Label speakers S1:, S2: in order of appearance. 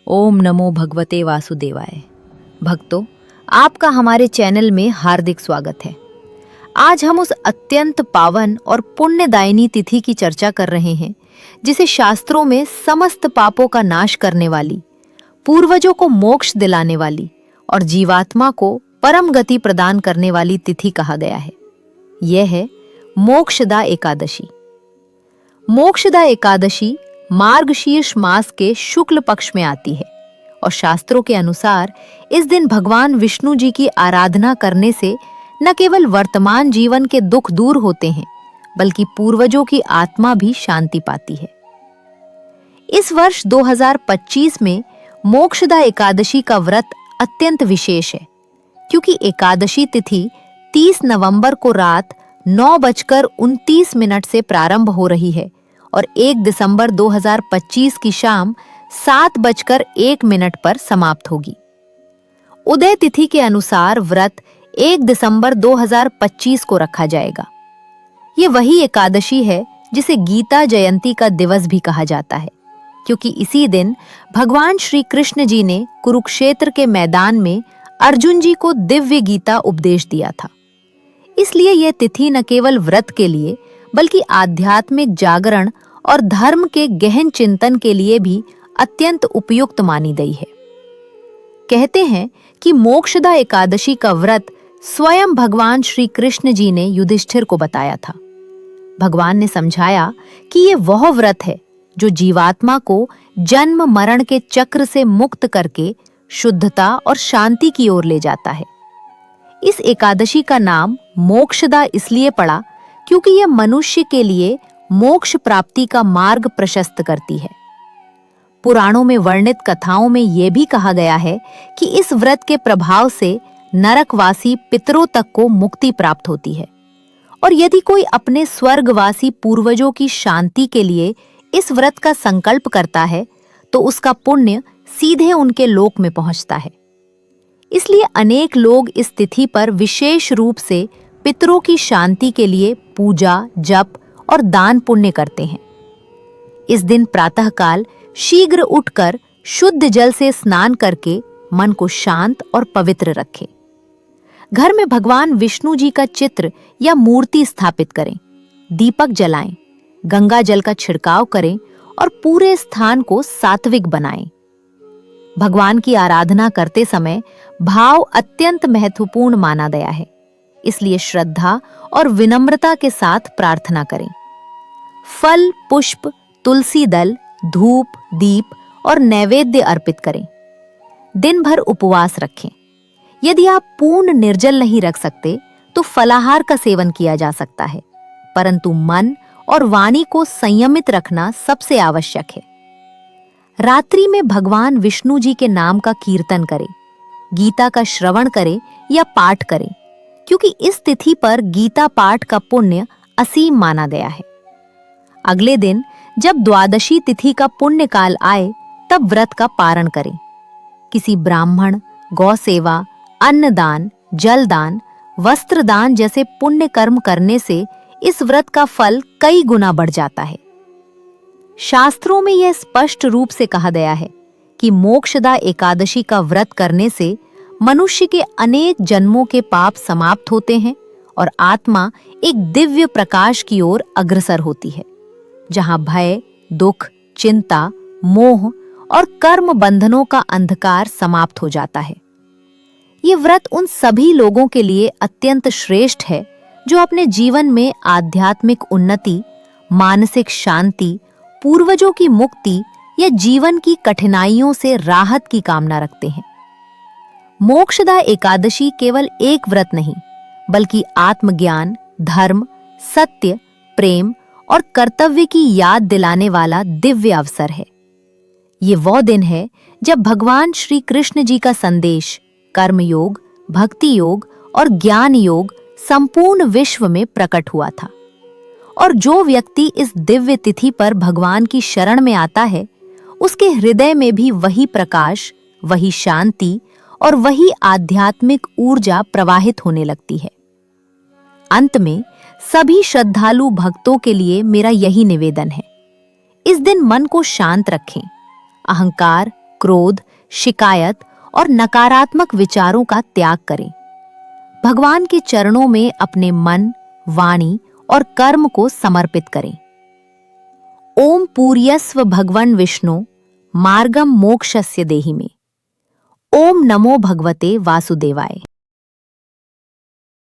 S1: ओम नमो भगवते वासुदेवाय। भक्तों, आपका हमारे चैनल में हार्दिक स्वागत है। आज हम उस अत्यंत पावन और पुण्यदायिनी तिथि की चर्चा कर रहे हैं जिसे शास्त्रों में समस्त पापों का नाश करने वाली, पूर्वजों को मोक्ष दिलाने वाली और जीवात्मा को परम गति प्रदान करने वाली तिथि कहा गया है। यह है मोक्षदा एकादशी। मोक्षदा एकादशी मार्गशीर्ष मास के शुक्ल पक्ष में आती है और शास्त्रों के अनुसार इस दिन भगवान विष्णु जी की आराधना करने से न केवल वर्तमान जीवन के दुख दूर होते हैं, बल्कि पूर्वजों की आत्मा भी शांति पाती है। इस वर्ष 2025 में मोक्षदा एकादशी का व्रत अत्यंत विशेष है, क्योंकि एकादशी तिथि 30 नवंबर को रात 9:29 से प्रारंभ हो रही है और 1 दिसंबर 2025 की शाम 7:01 पर समाप्त होगी। उदय तिथि के अनुसार व्रत 1 दिसंबर 2025 को रखा जाएगा। ये वही एकादशी है जिसे गीता जयंती का दिवस भी कहा जाता है, क्योंकि इसी दिन भगवान श्री कृष्ण जी ने कुरुक्षेत्र के मैदान में अर्जुन जी को दिव्य गीता उपदेश दिया था। इसलिए यह तिथि न केवल व्रत के लिए बल्कि आध्यात्मिक जागरण और धर्म के गहन चिंतन के लिए भी अत्यंत उपयुक्त मानी गई है। कहते हैं कि मोक्षदा एकादशी का व्रत स्वयं भगवान श्री कृष्ण जी ने युधिष्ठिर को बताया था। भगवान ने समझाया कि ये वह व्रत है जो जीवात्मा को जन्म मरण के चक्र से मुक्त करके शुद्धता और शांति की ओर ले जाता है। इस एकादशी का नाम मोक्षदा इसलिए पड़ा क्योंकि यह मनुष्य के लिए मोक्ष प्राप्ति का मार्ग प्रशस्त करती है। पुराणों में वर्णित कथाओं में यह भी कहा गया है कि इस व्रत के प्रभाव से नरकवासी पितरों तक को मुक्ति प्राप्त होती है, और यदि कोई अपने स्वर्गवासी पूर्वजों की शांति के लिए इस व्रत का संकल्प करता है तो उसका पुण्य सीधे उनके लोक में पहुंचता है। इसलिए अनेक लोग इस तिथि पर विशेष रूप से पितरों की शांति के लिए पूजा, जप और दान पुण्य करते हैं। इस दिन प्रातःकाल शीघ्र उठकर शुद्ध जल से स्नान करके मन को शांत और पवित्र रखें। घर में भगवान विष्णु जी का चित्र या मूर्ति स्थापित करें, दीपक जलाएं, गंगा जल का छिड़काव करें और पूरे स्थान को सात्विक बनाएं। भगवान की आराधना करते समय भाव अत्यंत महत्वपूर्ण माना गया है, इसलिए श्रद्धा और विनम्रता के साथ प्रार्थना करें। फल, पुष्प, तुलसी दल, धूप, दीप और नैवेद्य अर्पित करें। दिन भर उपवास रखें। यदि आप पूर्ण निर्जल नहीं रख सकते तो फलाहार का सेवन किया जा सकता है, परंतु मन और वाणी को संयमित रखना सबसे आवश्यक है। रात्रि में भगवान विष्णु जी के नाम का कीर्तन करें, गीता का श्रवण करें या पाठ करें, क्योंकि इस तिथि पर गीता पाठ का पुण्य असीम माना गया है। अगले दिन जब द्वादशी तिथि का पुण्य काल आए तब व्रत का पारण करें। किसी ब्राह्मण, गौ सेवा, अन्नदान, जलदान, वस्त्रदान जैसे पुण्य कर्म करने से इस व्रत का फल कई गुना बढ़ जाता है। शास्त्रों में यह स्पष्ट रूप से कहा गया है कि मोक्षदा एकादशी का व्रत करने से मनुष्य के अनेक जन्मों के पाप समाप्त होते हैं और आत्मा एक दिव्य प्रकाश की ओर अग्रसर होती है, जहां भय, दुख, चिंता, मोह और कर्म बंधनों का अंधकार समाप्त हो जाता है। ये व्रत उन सभी लोगों के लिए अत्यंत श्रेष्ठ है जो अपने जीवन में आध्यात्मिक उन्नति, मानसिक शांति, पूर्वजों की मुक्ति या जीवन की कठिनाइयों से राहत की कामना रखते हैं। मोक्षदा एकादशी केवल एक व्रत नहीं, बल्कि आत्मज्ञान, धर्म, सत्य, प्रेम और कर्तव्य की याद दिलाने वाला दिव्य अवसर है। ये वो दिन है जब भगवान श्री कृष्ण जी का संदेश कर्म योग, भक्ति योग और ज्ञान योग संपूर्ण विश्व में प्रकट हुआ था, और जो व्यक्ति इस दिव्य तिथि पर भगवान की शरण में आता है उसके हृदय में भी वही प्रकाश, वही शांति और वही आध्यात्मिक ऊर्जा प्रवाहित होने लगती है। अंत में सभी श्रद्धालु भक्तों के लिए मेरा यही निवेदन है, इस दिन मन को शांत रखें, अहंकार, क्रोध, शिकायत और नकारात्मक विचारों का त्याग करें। भगवान के चरणों में अपने मन, वाणी और कर्म को समर्पित करें। ओम पूर्यस्व भगवन् विष्णु मार्गम मोक्षस्य देहि मे। ओम नमो भगवते वासुदेवाय।